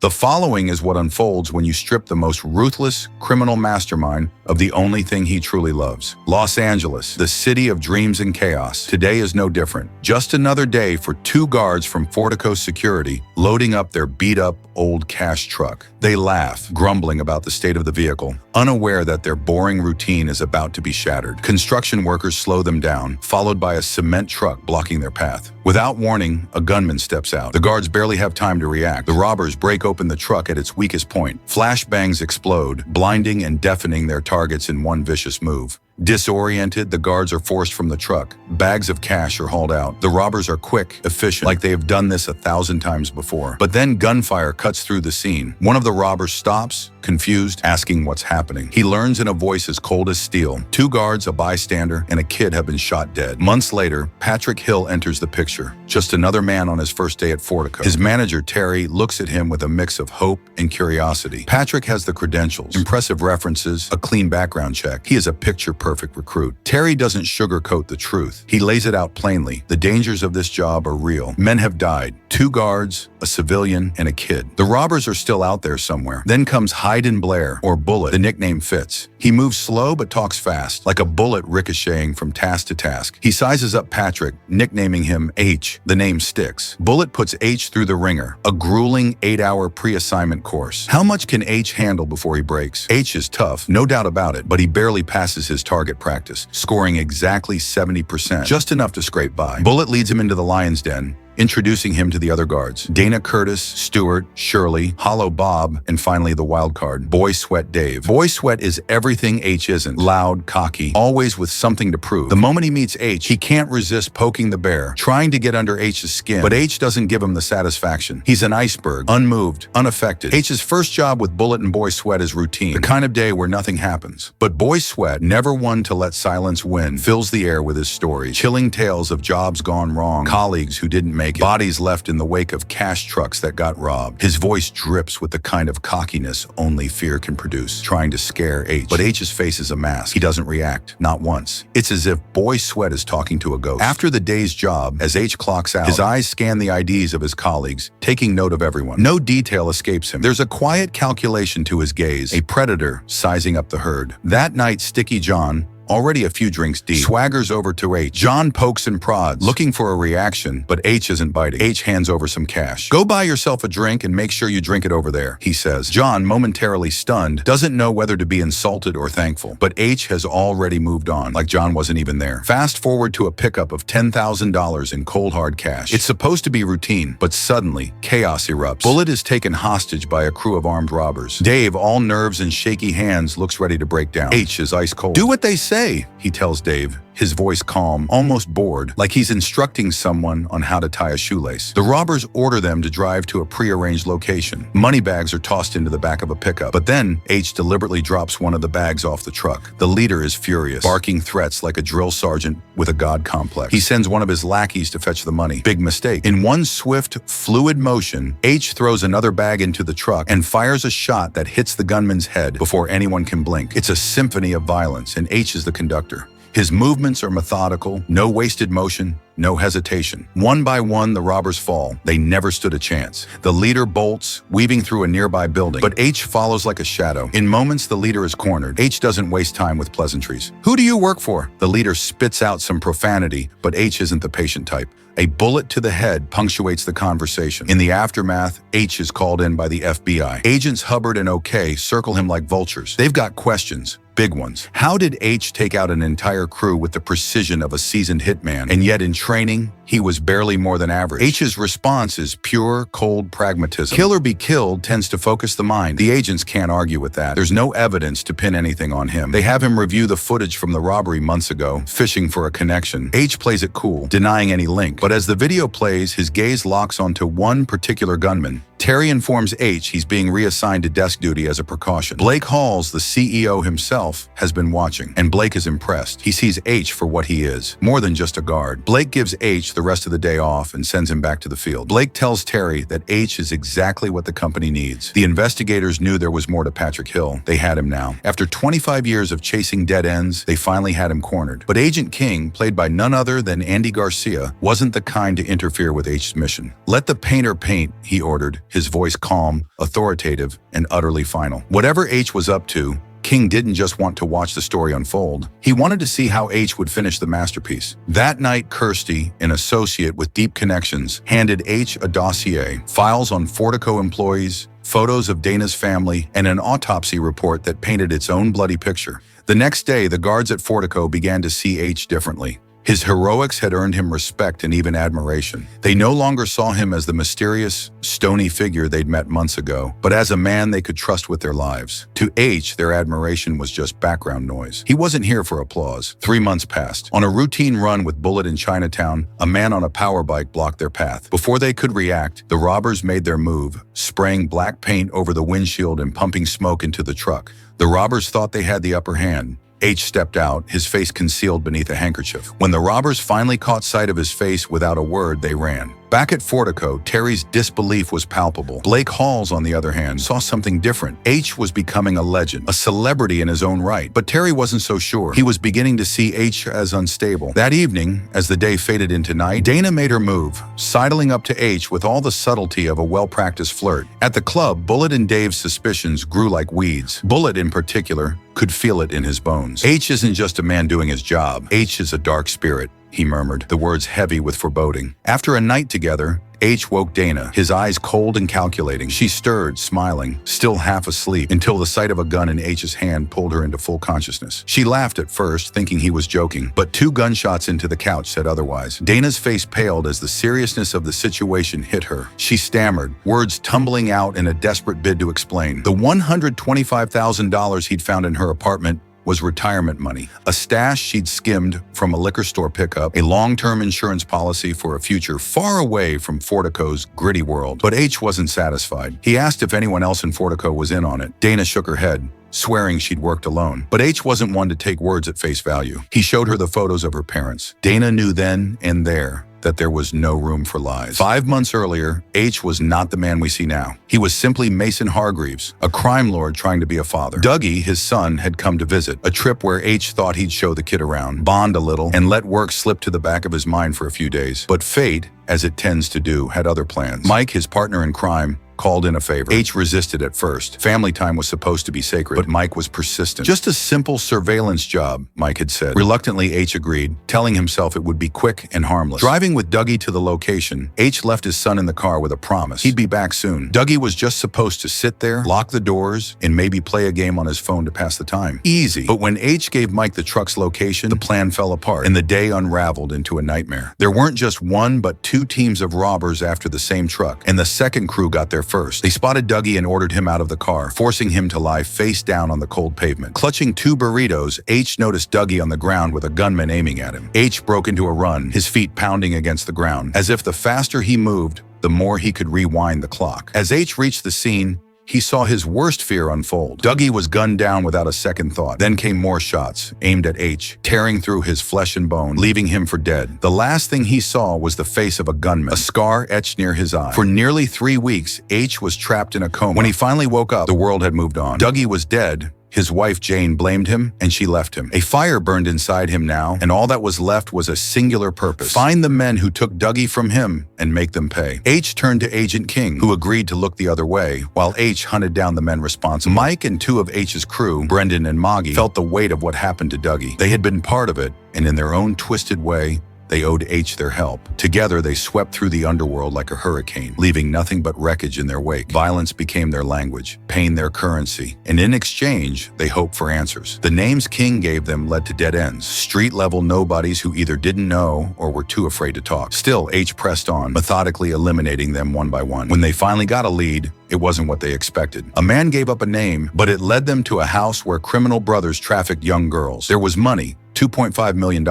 The following is what unfolds when you strip the most ruthless criminal mastermind of the only thing he truly loves. Los Angeles, the city of dreams and chaos. Today is no different. Just another day for two guards from Fortico security loading up their beat-up old cash truck. They laugh, grumbling about the state of the vehicle, unaware that their boring routine is about to be shattered. Construction workers slow them down, followed by a cement truck blocking their path. Without warning, a gunman steps out. The guards barely have time to react. The robbers break open the truck at its weakest point. Flashbangs explode, blinding and deafening their targets in one vicious move. Disoriented, the guards are forced from the truck. Bags of cash are hauled out. The robbers are quick, efficient, like they have done this 1,000 times before. But then gunfire cuts through the scene. One of the robbers stops, confused, asking what's happening. He learns in a voice as cold as steel. Two guards, a bystander, and a kid have been shot dead. Months later, Patrick Hill enters the picture. Just another man on his first day at Fortico. His manager, Terry, looks at him with a mix of hope and curiosity. Patrick has the credentials, impressive references, a clean background check. He is a picture-perfect recruit. Terry doesn't sugarcoat the truth. He lays it out plainly. The dangers of this job are real. Men have died. Two guards, a civilian, and a kid. The robbers are still out there somewhere. Then comes Hyde and Blair, or Bullet. The nickname fits. He moves slow but talks fast, like a bullet ricocheting from task to task. He sizes up Patrick, nicknaming him H. The name sticks. Bullet puts H through the ringer, a grueling 8-hour pre-assignment course. How much can H handle before he breaks? H is tough, no doubt about it, but he barely passes his target practice, scoring exactly 70%, just enough to scrape by. Bullet leads him into the lion's den, introducing him to the other guards. Dana Curtis, Stewart, Shirley, Hollow Bob, and finally the wild card, Boy Sweat Dave. Boy Sweat is everything H isn't. Loud, cocky, always with something to prove. The moment he meets H, he can't resist poking the bear, trying to get under H's skin, but H doesn't give him the satisfaction. He's an iceberg, unmoved, unaffected. H's first job with Bullet and Boy Sweat is routine, the kind of day where nothing happens. But Boy Sweat, never one to let silence win, fills the air with his stories. Chilling tales of jobs gone wrong, colleagues who didn't make it, bodies left in the wake of cash trucks that got robbed. His voice drips with the kind of cockiness only fear can produce, trying to scare H. But H's face is a mask. He doesn't react, not once. It's as if Boy Sweat is talking to a ghost. After the day's job, as H clocks out, his eyes scan the IDs of his colleagues, taking note of everyone. No detail escapes him. There's a quiet calculation to his gaze, a predator sizing up the herd. That night, Sticky John, already a few drinks deep, swaggers over to H. John pokes and prods, looking for a reaction, but H isn't biting. H hands over some cash. "Go buy yourself a drink and make sure you drink it over there," he says. John, momentarily stunned, doesn't know whether to be insulted or thankful, but H has already moved on, like John wasn't even there. Fast forward to a pickup of $10,000 in cold hard cash. It's supposed to be routine, but suddenly, chaos erupts. Bullet is taken hostage by a crew of armed robbers. Dave, all nerves and shaky hands, looks ready to break down. H is ice cold. "Do what they say," he tells Dave, his voice calm, almost bored, like he's instructing someone on how to tie a shoelace. The robbers order them to drive to a prearranged location. Money bags are tossed into the back of a pickup, but then H deliberately drops one of the bags off the truck. The leader is furious, barking threats like a drill sergeant with a god complex. He sends one of his lackeys to fetch the money. Big mistake. In one swift, fluid motion, H throws another bag into the truck and fires a shot that hits the gunman's head before anyone can blink. It's a symphony of violence, and H is the conductor. His movements are methodical, no wasted motion, no hesitation. One by one, the robbers fall. They never stood a chance. The leader bolts, weaving through a nearby building, but H follows like a shadow. In moments, the leader is cornered. H doesn't waste time with pleasantries. "Who do you work for?" The leader spits out some profanity, but H isn't the patient type. A bullet to the head punctuates the conversation. In the aftermath, H is called in by the FBI. Agents Hubbard and OK circle him like vultures. They've got questions. Big ones. How did H take out an entire crew with the precision of a seasoned hitman? And yet in training, he was barely more than average. H's response is pure, cold pragmatism. Kill or be killed tends to focus the mind. The agents can't argue with that. There's no evidence to pin anything on him. They have him review the footage from the robbery months ago, fishing for a connection. H plays it cool, denying any link. But as the video plays, his gaze locks onto one particular gunman. Terry informs H he's being reassigned to desk duty as a precaution. Blake Halls, the CEO himself, himself has been watching, and Blake is impressed. He sees H for what he is, more than just a guard. Blake gives H the rest of the day off and sends him back to the field. Blake tells Terry that H is exactly what the company needs. The investigators knew there was more to Patrick Hill. They had him now. After 25 years of chasing dead ends, they finally had him cornered. But Agent King, played by none other than Andy Garcia, wasn't the kind to interfere with H's mission. "Let the painter paint," he ordered, his voice calm, authoritative, and utterly final. Whatever H was up to, King didn't just want to watch the story unfold. He wanted to see how H would finish the masterpiece. That night, Kirsty, an associate with deep connections, handed H a dossier, files on Fortico employees, photos of Dana's family, and an autopsy report that painted its own bloody picture. The next day, the guards at Fortico began to see H differently. His heroics had earned him respect and even admiration. They no longer saw him as the mysterious, stony figure they'd met months ago, but as a man they could trust with their lives. To H, their admiration was just background noise. He wasn't here for applause. 3 months passed. On a routine run with Bullet in Chinatown, a man on a power bike blocked their path. Before they could react, the robbers made their move, spraying black paint over the windshield and pumping smoke into the truck. The robbers thought they had the upper hand. H stepped out, his face concealed beneath a handkerchief. When the robbers finally caught sight of his face without a word, they ran. Back at Fortico, Terry's disbelief was palpable. Blake Halls, on the other hand, saw something different. H was becoming a legend, a celebrity in his own right. But Terry wasn't so sure. He was beginning to see H as unstable. That evening, as the day faded into night, Dana made her move, sidling up to H with all the subtlety of a well-practiced flirt. At the club, Bullet and Dave's suspicions grew like weeds. Bullet, in particular, could feel it in his bones. H isn't just a man doing his job. H is a dark spirit, he murmured, the words heavy with foreboding. After a night together, H woke Dana, his eyes cold and calculating. She stirred, smiling, still half asleep, until the sight of a gun in H's hand pulled her into full consciousness. She laughed at first, thinking he was joking, but 2 gunshots into the couch said otherwise. Dana's face paled as the seriousness of the situation hit her. She stammered, words tumbling out in a desperate bid to explain. The $125,000 he'd found in her apartment was retirement money, a stash she'd skimmed from a liquor store pickup, a long-term insurance policy for a future far away from Fortico's gritty world. But H wasn't satisfied. He asked if anyone else in Fortico was in on it. Dana shook her head, swearing she'd worked alone. But H wasn't one to take words at face value. He showed her the photos of her parents. Dana knew then and there that there was no room for lies. 5 months earlier, H was not the man we see now. He was simply Mason Hargreaves, a crime lord trying to be a father. Dougie, his son, had come to visit, a trip where H thought he'd show the kid around, bond a little, and let work slip to the back of his mind for a few days. But fate, as it tends to do, had other plans. Mike, his partner in crime, called in a favor. H resisted at first. Family time was supposed to be sacred, but Mike was persistent. Just a simple surveillance job, Mike had said. Reluctantly, H agreed, telling himself it would be quick and harmless. Driving with Dougie to the location, H left his son in the car with a promise. He'd be back soon. Dougie was just supposed to sit there, lock the doors, and maybe play a game on his phone to pass the time. Easy. But when H gave Mike the truck's location, the plan fell apart, and the day unraveled into a nightmare. There weren't just 1 but 2 teams of robbers after the same truck, and the second crew got there first. They spotted Dougie and ordered him out of the car, forcing him to lie face down on the cold pavement. Clutching 2 burritos, H noticed Dougie on the ground with a gunman aiming at him. H broke into a run, his feet pounding against the ground, as if the faster he moved, the more he could rewind the clock. As H reached the scene, he saw his worst fear unfold. Dougie was gunned down without a second thought. Then came more shots, aimed at H, tearing through his flesh and bone, leaving him for dead. The last thing he saw was the face of a gunman, a scar etched near his eye. For nearly 3 weeks, H was trapped in a coma. When he finally woke up, the world had moved on. Dougie was dead. His wife, Jane, blamed him, and she left him. A fire burned inside him now, and all that was left was a singular purpose: find the men who took Dougie from him and make them pay. H turned to Agent King, who agreed to look the other way, while H hunted down the men responsible. Mike and 2 of H's crew, Brendan and Moggy, felt the weight of what happened to Dougie. They had been part of it, and in their own twisted way, they owed H their help. Together, they swept through the underworld like a hurricane, leaving nothing but wreckage in their wake. Violence became their language, pain their currency, and in exchange, they hoped for answers. The names King gave them led to dead ends, street-level nobodies who either didn't know or were too afraid to talk. Still, H pressed on, methodically eliminating them one by one. When they finally got a lead, it wasn't what they expected. A man gave up a name, but it led them to a house where criminal brothers trafficked young girls. There was money, $2.5 million,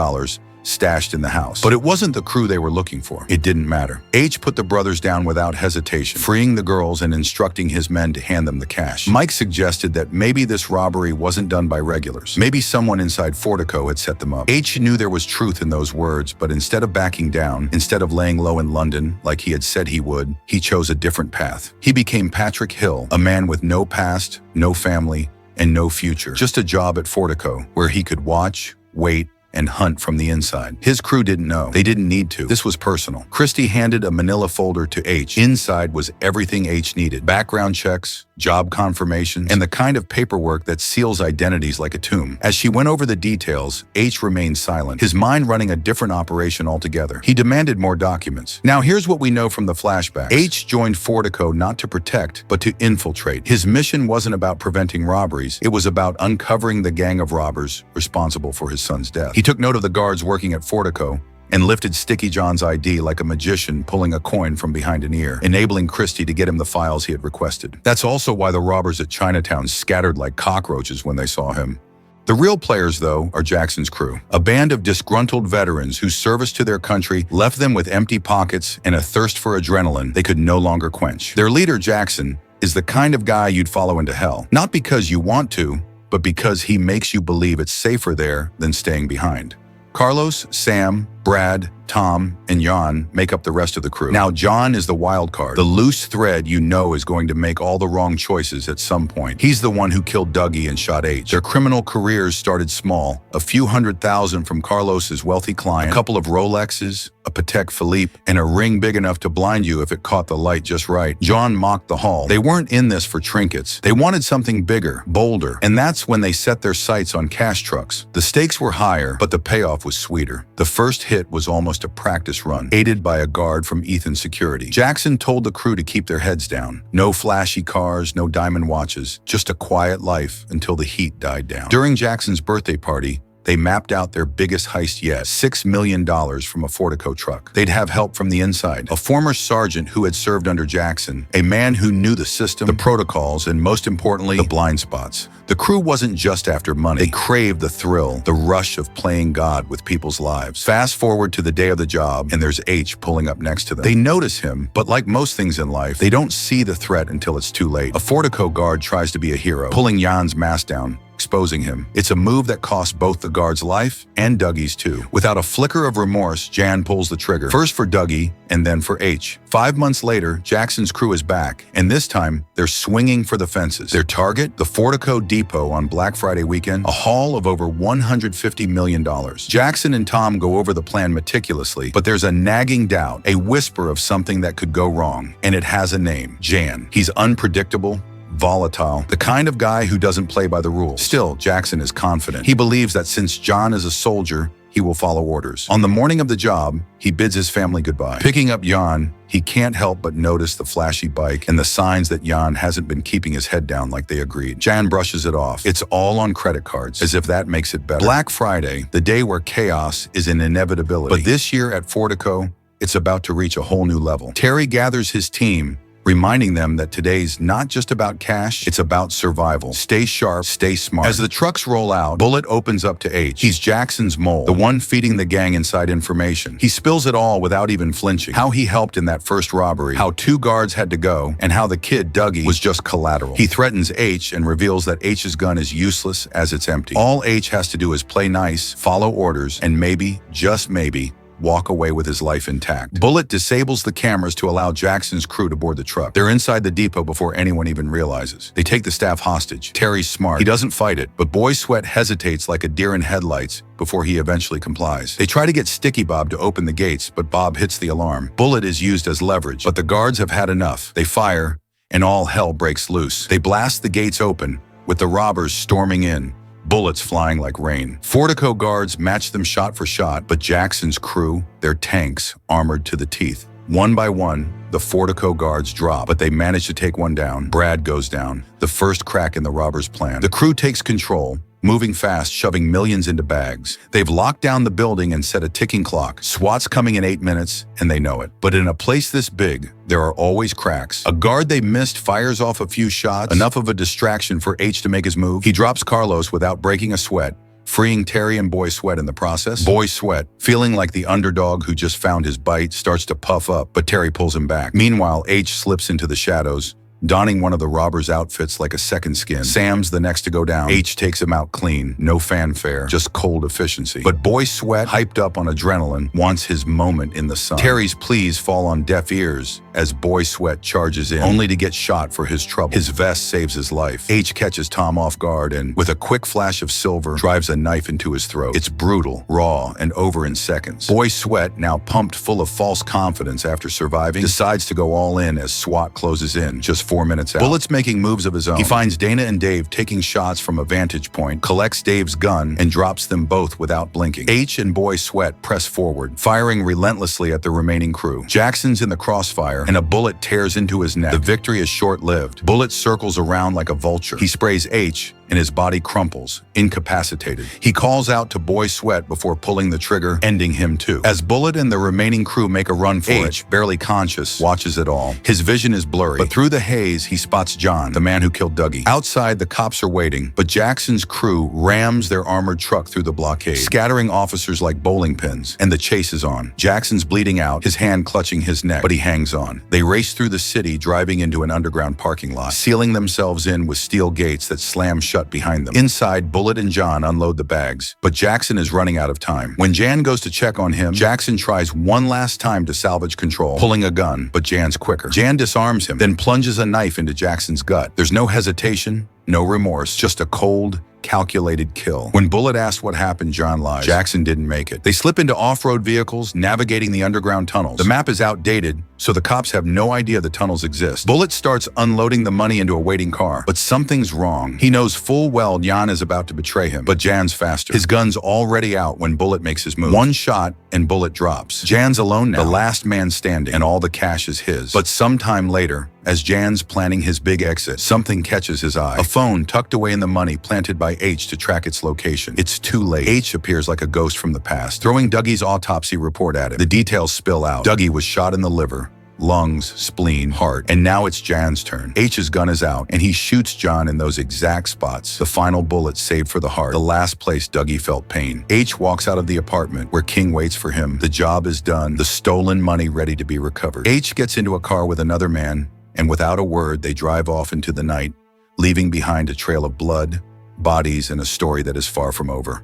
stashed in the house. But it wasn't the crew they were looking for. It didn't matter. H put the brothers down without hesitation, freeing the girls and instructing his men to hand them the cash. Mike suggested that maybe this robbery wasn't done by regulars. Maybe someone inside Fortico had set them up. H knew there was truth in those words, but instead of backing down, instead of laying low in London like he had said he would, he chose a different path. He became Patrick Hill, a man with no past, no family, and no future. Just a job at Fortico, where he could watch, wait, and hunt from the inside. His crew didn't know. They didn't need to. This was personal. Christie handed a manila folder to H. Inside was everything H needed. Background checks, job confirmations, and the kind of paperwork that seals identities like a tomb. As she went over the details, H remained silent, his mind running a different operation altogether. He demanded more documents. Now here's what we know from the flashbacks. H joined Fortico not to protect, but to infiltrate. His mission wasn't about preventing robberies. It was about uncovering the gang of robbers responsible for his son's death. He took note of the guards working at Fortico and lifted Sticky John's ID like a magician pulling a coin from behind an ear, enabling Christie to get him the files he had requested. That's also why the robbers at Chinatown scattered like cockroaches when they saw him. The real players, though, are Jackson's crew, a band of disgruntled veterans whose service to their country left them with empty pockets and a thirst for adrenaline they could no longer quench. Their leader, Jackson, is the kind of guy you'd follow into hell, not because you want to, but because he makes you believe it's safer there than staying behind. Carlos, Sam, Brad, Tom, and Jan make up the rest of the crew. Now, John is the wild card, the loose thread you know is going to make all the wrong choices at some point. He's the one who killed Dougie and shot H. Their criminal careers started small, a few $100,000 from Carlos's wealthy client, a couple of Rolexes, a Patek Philippe, and a ring big enough to blind you if it caught the light just right. John mocked the haul. They weren't in this for trinkets. They wanted something bigger, bolder, and that's when they set their sights on cash trucks. The stakes were higher, but the payoff was sweeter. The first hit was almost a practice run, aided by a guard from Ethan's security. Jackson told the crew to keep their heads down. No flashy cars, no diamond watches, just a quiet life until the heat died down. During Jackson's birthday party, they mapped out their biggest heist yet, $6 million from a Fortico truck. They'd have help from the inside, a former sergeant who had served under Jackson, a man who knew the system, the protocols, and most importantly, the blind spots. The crew wasn't just after money. They craved the thrill, the rush of playing God with people's lives. Fast forward to the day of the job, and there's H pulling up next to them. They notice him, but like most things in life, they don't see the threat until it's too late. A Fortico guard tries to be a hero, pulling Jan's mask down, exposing him. It's a move that costs both the guard's life and Dougie's too. Without a flicker of remorse, Jan pulls the trigger, first for Dougie and then for H. 5 months later, Jackson's crew is back, and this time they're swinging for the fences. Their target, the Fortico Depot on Black Friday weekend, a haul of over $150 million. Jackson and Tom go over the plan meticulously, but there's a nagging doubt, a whisper of something that could go wrong, and it has a name, Jan. He's unpredictable, volatile, the kind of guy who doesn't play by the rules. Still, Jackson is confident. He believes that since John is a soldier, he will follow orders. On the morning of the job, he bids his family goodbye. Picking up Jan, he can't help but notice the flashy bike and the signs that Jan hasn't been keeping his head down like they agreed. Jan brushes it off. It's all on credit cards, as if that makes it better. Black Friday, the day where chaos is an inevitability. But this year at Fortico, it's about to reach a whole new level. Terry gathers his team, reminding them that today's not just about cash, it's about survival. Stay sharp, stay smart. As the trucks roll out, Bullet opens up to H. He's Jackson's mole, the one feeding the gang inside information. He spills it all without even flinching. How he helped in that first robbery, how 2 guards had to go, and how the kid, Dougie, was just collateral. He threatens H and reveals that H's gun is useless as it's empty. All H has to do is play nice, follow orders, and maybe, just maybe, walk away with his life intact. Bullet disables the cameras to allow Jackson's crew to board the truck. They're inside the depot before anyone even realizes. They take the staff hostage. Terry's smart. He doesn't fight it, but Boy Sweat hesitates like a deer in headlights before he eventually complies. They try to get Sticky Bob to open the gates, but Bob hits the alarm. Bullet is used as leverage, but the guards have had enough. They fire, and all hell breaks loose. They blast the gates open, with the robbers storming in, bullets flying like rain. Fortico guards match them shot for shot, but Jackson's crew, their tanks, armored to the teeth. One by one, the Fortico guards drop, but they manage to take one down. Brad goes down, the first crack in the robbers' plan. The crew takes control, moving fast, shoving millions into bags. They've locked down the building and set a ticking clock. SWAT's coming in 8 minutes, and they know it. But in a place this big, there are always cracks. A guard they missed fires off a few shots, enough of a distraction for H to make his move. He drops Carlos without breaking a sweat, freeing Terry and Boy Sweat in the process. Boy Sweat, feeling like the underdog who just found his bite, starts to puff up, but Terry pulls him back. Meanwhile, H slips into the shadows, donning one of the robber's outfits like a second skin. Sam's the next to go down. H takes him out clean. No fanfare, just cold efficiency. But Boy Sweat, hyped up on adrenaline, wants his moment in the sun. Terry's pleas fall on deaf ears as Boy Sweat charges in, only to get shot for his trouble. His vest saves his life. H catches Tom off guard and, with a quick flash of silver, drives a knife into his throat. It's brutal, raw, and over in seconds. Boy Sweat, now pumped full of false confidence after surviving, decides to go all in as SWAT closes in, just 4 minutes out. Bullet's making moves of his own. He finds Dana and Dave taking shots from a vantage point, collects Dave's gun, and drops them both without blinking. H and Boy Sweat press forward, firing relentlessly at the remaining crew. Jackson's in the crossfire, and a bullet tears into his neck. The victory is short-lived. Bullet circles around like a vulture. He sprays H, and his body crumples, incapacitated. He calls out to Boy Sweat before pulling the trigger, ending him too. As Bullet and the remaining crew make a run for it, barely conscious, watches it all. His vision is blurry, but through the haze, he spots John, the man who killed Dougie. Outside, the cops are waiting, but Jackson's crew rams their armored truck through the blockade, scattering officers like bowling pins, and the chase is on. Jackson's bleeding out, his hand clutching his neck, but he hangs on. They race through the city, driving into an underground parking lot, sealing themselves in with steel gates that slam shut behind them. Inside, Bullet and John unload the bags, but Jackson is running out of time. When Jan goes to check on him, Jackson tries one last time to salvage control, pulling a gun, but Jan's quicker. Jan disarms him, then plunges a knife into Jackson's gut. There's no hesitation, no remorse, just a cold, calculated kill. When Bullet asks what happened, John lies. Jackson didn't make it. They slip into off-road vehicles, navigating the underground tunnels. The map is outdated, so the cops have no idea the tunnels exist. Bullet starts unloading the money into a waiting car, but something's wrong. He knows full well Jan is about to betray him, but Jan's faster. His gun's already out when Bullet makes his move. One shot, and Bullet drops. Jan's alone now, the last man standing, and all the cash is his. But sometime later, as Jan's planning his big exit, something catches his eye. A phone tucked away in the money planted by H to track its location. It's too late. H appears like a ghost from the past, throwing Dougie's autopsy report at him. The details spill out. Dougie was shot in the liver, lungs, spleen, heart, and now it's Jan's turn. H's gun is out, and he shoots John in those exact spots. The final bullet saved for the heart, the last place Dougie felt pain. H walks out of the apartment where King waits for him. The job is done, the stolen money ready to be recovered. H gets into a car with another man, and without a word, they drive off into the night, leaving behind a trail of blood, bodies, and a story that is far from over.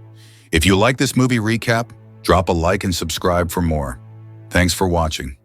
If you like this movie recap, drop a like and subscribe for more. Thanks for watching.